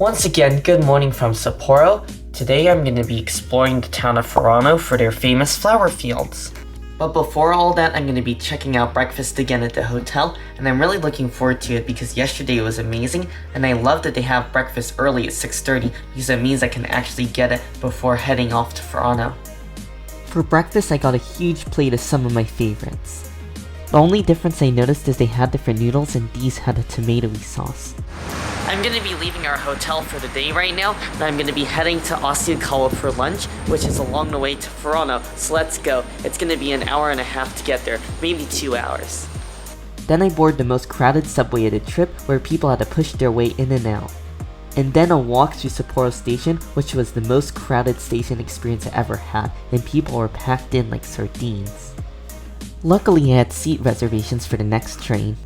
Once again, good morning from Sapporo. Today I'm going to be exploring the town of Furano for their famous flower fields. But before all that, I'm going to be checking out breakfast again at the hotel, and I'm really looking forward to it because yesterday it was amazing, and I love that they have breakfast early at 6:30 because it means I can actually get it before heading off to Furano. For breakfast, I got a huge plate of some of my favorites. The only difference I noticed is they had different noodles and these had a tomatoey sauce. I'm going to be leaving our hotel for the day right now, and I'm going to be heading to Asahikawa for lunch, which is along the way to Furano, so let's go. It's going to be an hour and a half to get there, maybe 2 hours. Then I boarded the most crowded subway of the trip where people had to push their way in and out. And then a walk through Sapporo Station, which was the most crowded station experience I ever had, and people were packed in like sardines. Luckily I had seat reservations for the next train.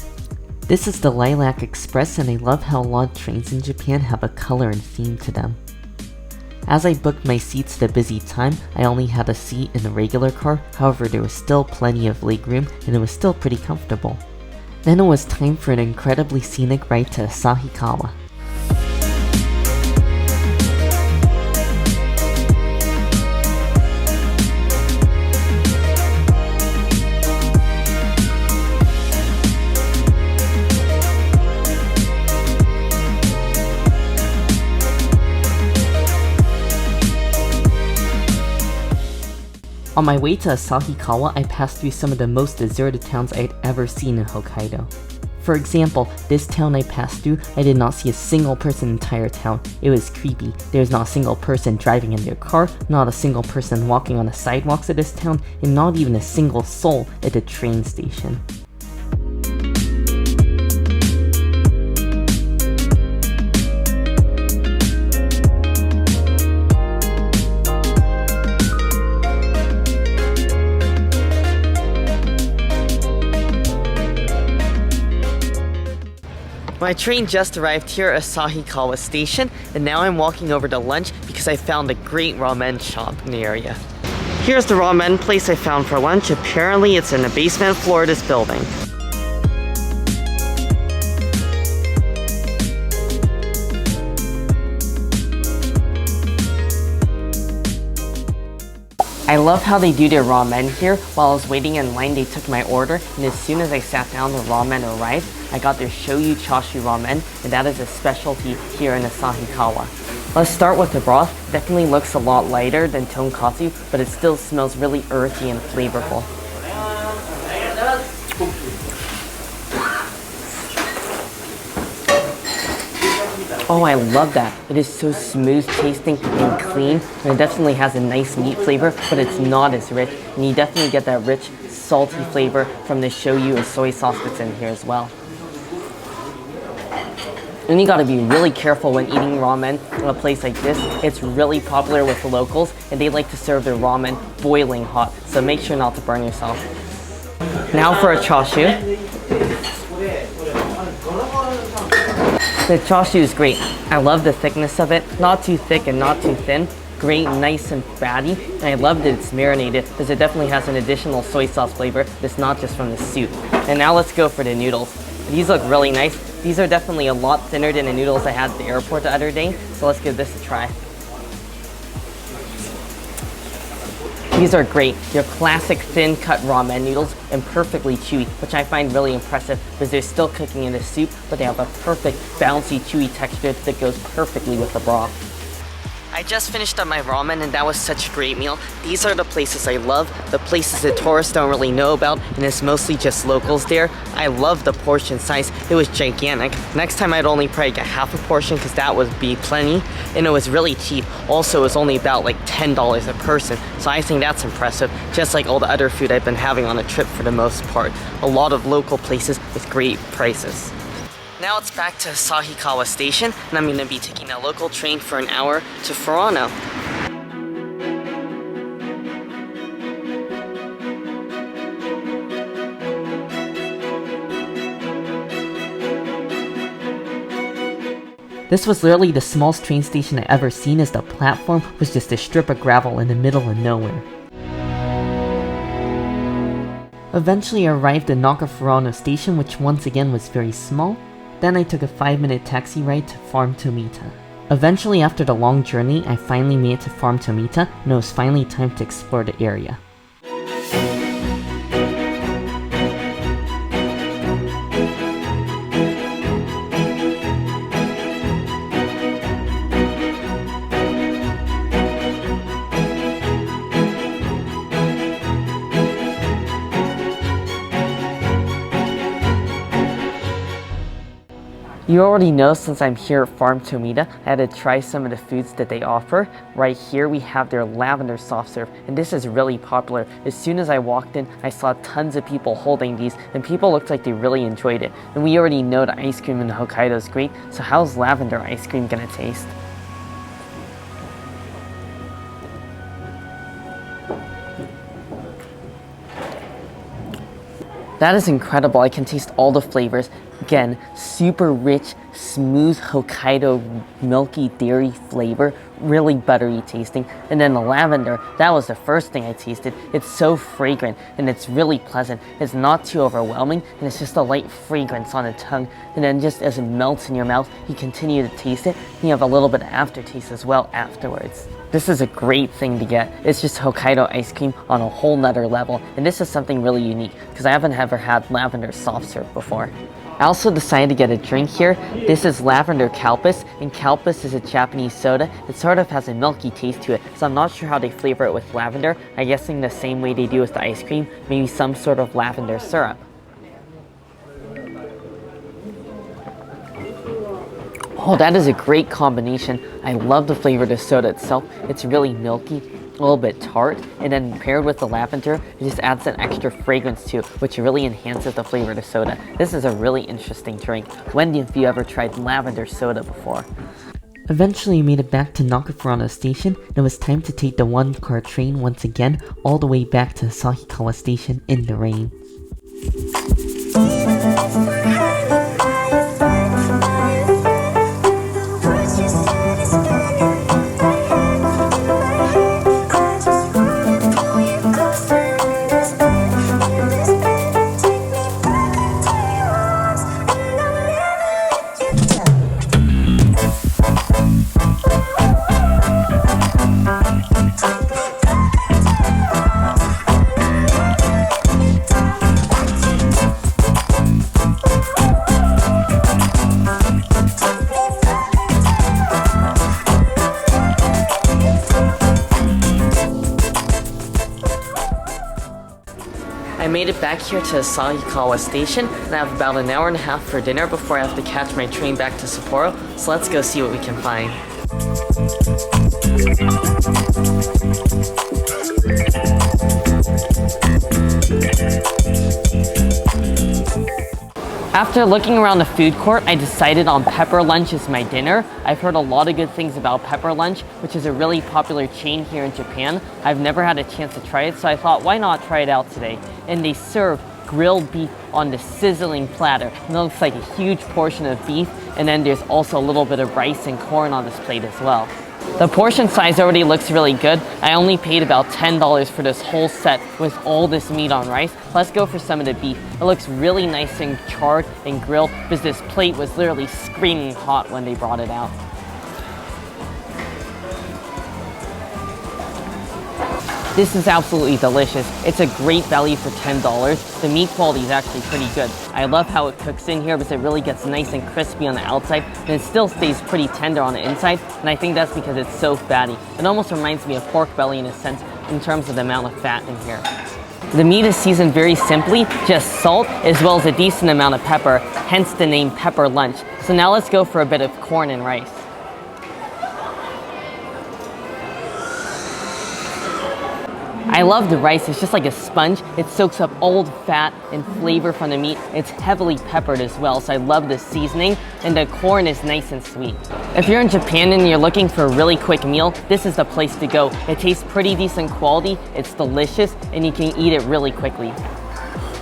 This is the Lilac Express, and I love how a lot of trains in Japan have a color and theme to them. As I booked my seats at a busy time, I only had a seat in the regular car, however there was still plenty of legroom and it was still pretty comfortable. Then it was time for an incredibly scenic ride to Asahikawa. On my way to Asahikawa, I passed through some of the most deserted towns I'd ever seen in Hokkaido. For example, this town I passed through, I did not see a single person in the entire town. It was creepy. There was not a single person driving in their car, not a single person walking on the sidewalks of this town, and not even a single soul at the train station. My train just arrived here at Asahikawa Station, and now I'm walking over to lunch because I found a great ramen shop in the area. Here's the ramen place I found for lunch. Apparently it's in the basement floor of this building. I love how they do their ramen here. While I was waiting in line, they took my order, and as soon as I sat down, the ramen arrived. I got their shoyu chashu ramen, and that is a specialty here in Asahikawa. Let's start with the broth. Definitely looks a lot lighter than tonkatsu, but it still smells really earthy and flavorful. Oh, I love that. It is so smooth tasting and clean, and it definitely has a nice meat flavor, but it's not as rich, and you definitely get that rich, salty flavor from the shoyu and soy sauce that's in here as well. And you gotta be really careful when eating ramen in a place like this. It's really popular with the locals, and they like to serve their ramen boiling hot, so make sure not to burn yourself. Now for a chashu. The chashu is great. I love the thickness of it. Not too thick and not too thin. Great, nice and fatty. And I love that it's marinated because it definitely has an additional soy sauce flavor that's not just from the soup. And now let's go for the noodles. These look really nice. These are definitely a lot thinner than the noodles I had at the airport the other day. So let's give this a try. These are great. Your classic thin cut ramen noodles and perfectly chewy, which I find really impressive because they're still cooking in the soup, but they have a perfect bouncy chewy texture that goes perfectly with the broth. I just finished up my ramen, and that was such a great meal. These are the places I love, the places that tourists don't really know about, and it's mostly just locals there. I love the portion size. It was gigantic. Next time I'd only probably get half a portion because that would be plenty, and it was really cheap. Also, it was only about like $10 a person, so I think that's impressive, just like all the other food I've been having on the trip for the most part. A lot of local places with great prices. Now it's back to Asahikawa Station, and I'm going to be taking a local train for an hour to Furano. This was literally the smallest train station I ever seen, as the platform was just a strip of gravel in the middle of nowhere. Eventually I arrived at Furano Station, which once again was very small. Then I took a 5-minute taxi ride to Farm Tomita. Eventually, after the long journey, I finally made it to Farm Tomita, and it was finally time to explore the area. You already know, since I'm here at Farm Tomita, I had to try some of the foods that they offer. Right here we have their lavender soft serve, and this is really popular. As soon as I walked in, I saw tons of people holding these, and people looked like they really enjoyed it. And we already know the ice cream in Hokkaido is great, so how's lavender ice cream gonna taste? That is incredible. I can taste all the flavors. Again, super rich, smooth Hokkaido milky dairy flavor, really buttery tasting. And then the lavender, that was the first thing I tasted. It's so fragrant and it's really pleasant. It's not too overwhelming and it's just a light fragrance on the tongue. And then just as it melts in your mouth, you continue to taste it. And you have a little bit of aftertaste as well afterwards. This is a great thing to get. It's just Hokkaido ice cream on a whole nother level. And this is something really unique because I haven't ever had lavender soft serve before. I also decided to get a drink here. This is lavender kalpis, and kalpis is a Japanese soda. It sort of has a milky taste to it, so I'm not sure how they flavor it with lavender. I'm guessing the same way they do with the ice cream, maybe some sort of lavender syrup. Oh, that is a great combination. I love the flavor of the soda itself. It's really milky, a little bit tart, and then paired with the lavender, it just adds an extra fragrance to it, which really enhances the flavor of the soda. This is a really interesting drink. When have you ever tried lavender soda before? Eventually, we made it back to To Furano station, and it was time to take the one-car train once again, all the way back to Asahikawa station in the rain. I made it back here to Asahikawa station, and I have about an hour and a half for dinner before I have to catch my train back to Sapporo, so let's go see what we can find. After looking around the food court, I decided on Pepper Lunch as my dinner. I've heard a lot of good things about Pepper Lunch, which is a really popular chain here in Japan. I've never had a chance to try it, so I thought, why not try it out today? And they serve grilled beef on the sizzling platter. And it looks like a huge portion of beef, and then there's also a little bit of rice and corn on this plate as well. The portion size already looks really good. I only paid about $10 for this whole set with all this meat on rice. Let's go for some of the beef. It looks really nice and charred and grilled because this plate was literally screaming hot when they brought it out. This is absolutely delicious. It's a great value for $10. The meat quality is actually pretty good. I love how it cooks in here because it really gets nice and crispy on the outside, and it still stays pretty tender on the inside, and I think that's because it's so fatty. It almost reminds me of pork belly in a sense in terms of the amount of fat in here. The meat is seasoned very simply, just salt as well as a decent amount of pepper, hence the name Pepper Lunch. So now let's go for a bit of corn and rice. I love the rice. It's just like a sponge. It soaks up all the fat and flavor from the meat. It's heavily peppered as well, so I love the seasoning, and the corn is nice and sweet. If you're in Japan and you're looking for a really quick meal, this is the place to go. It tastes pretty decent quality, it's delicious, and you can eat it really quickly.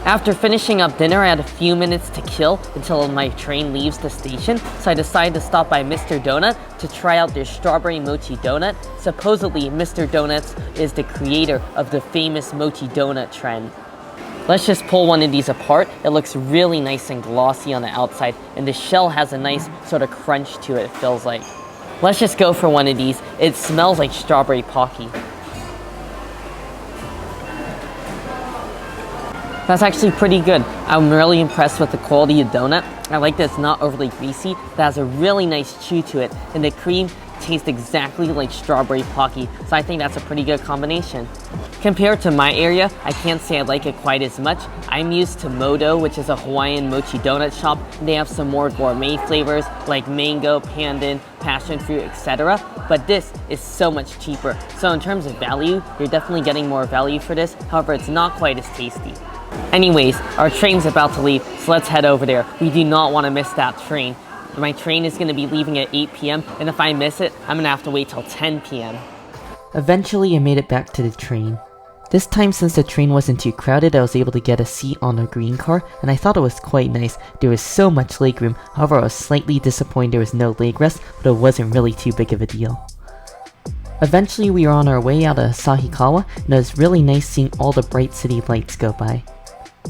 After finishing up dinner, I had a few minutes to kill until my train leaves the station, so I decided to stop by Mr. Donut to try out their strawberry mochi donut. Supposedly, Mr. Donuts is the creator of the famous mochi donut trend. Let's just pull one of these apart. It looks really nice and glossy on the outside, and the shell has a nice sort of crunch to it, it feels like. Let's just go for one of these. It smells like strawberry pocky. That's actually pretty good. I'm really impressed with the quality of donut. I like that it's not overly greasy. It has a really nice chew to it, and the cream tastes exactly like strawberry pocky, so I think that's a pretty good combination. Compared to my area, I can't say I like it quite as much. I'm used to Modo, which is a Hawaiian mochi donut shop. They have some more gourmet flavors like mango, pandan, passion fruit, etc. But this is so much cheaper. So in terms of value, you're definitely getting more value for this. However, it's not quite as tasty. Anyways, our train's about to leave, so let's head over there. We do not want to miss that train. My train is going to be leaving at 8 p.m. and if I miss it, I'm going to have to wait till 10 p.m. Eventually, I made it back to the train. This time, since the train wasn't too crowded, I was able to get a seat on a green car, and I thought it was quite nice. There was so much legroom. However, I was slightly disappointed there was no leg rest, but it wasn't really too big of a deal. Eventually, we were on our way out of Asahikawa, and it was really nice seeing all the bright city lights go by.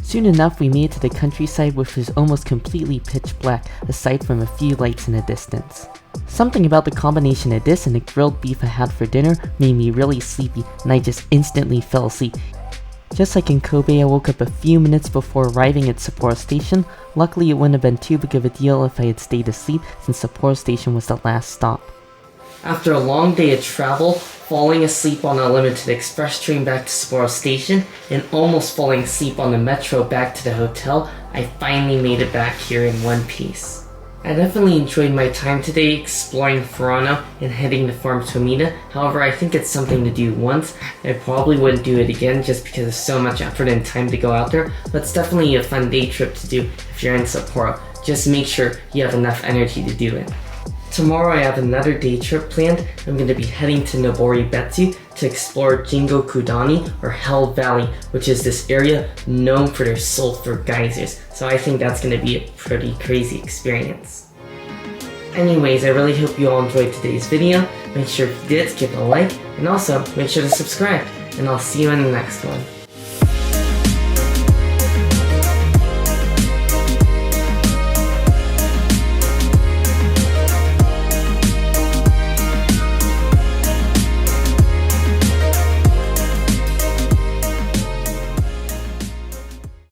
Soon enough, we made it to the countryside, which was almost completely pitch black, aside from a few lights in the distance. Something about the combination of this and the grilled beef I had for dinner made me really sleepy, and I just instantly fell asleep. Just like in Kobe, I woke up a few minutes before arriving at Sapporo Station. Luckily, it wouldn't have been too big of a deal if I had stayed asleep, since Sapporo Station was the last stop. After a long day of travel, falling asleep on a limited express train back to Sapporo Station, and almost falling asleep on the metro back to the hotel, I finally made it back here in one piece. I definitely enjoyed my time today exploring Furano and heading to Farm Tomita. However, I think it's something to do once. I probably wouldn't do it again just because there's so much effort and time to go out there, but it's definitely a fun day trip to do if you're in Sapporo. Just make sure you have enough energy to do it. Tomorrow I have another day trip planned. I'm going to be heading to Nobori Betsu to explore Jingo Kudani, or Hell Valley, which is this area known for their sulfur geysers. So I think that's going to be a pretty crazy experience. Anyways, I really hope you all enjoyed today's video. Make sure if you did, give it a like, and also make sure to subscribe. And I'll see you in the next one.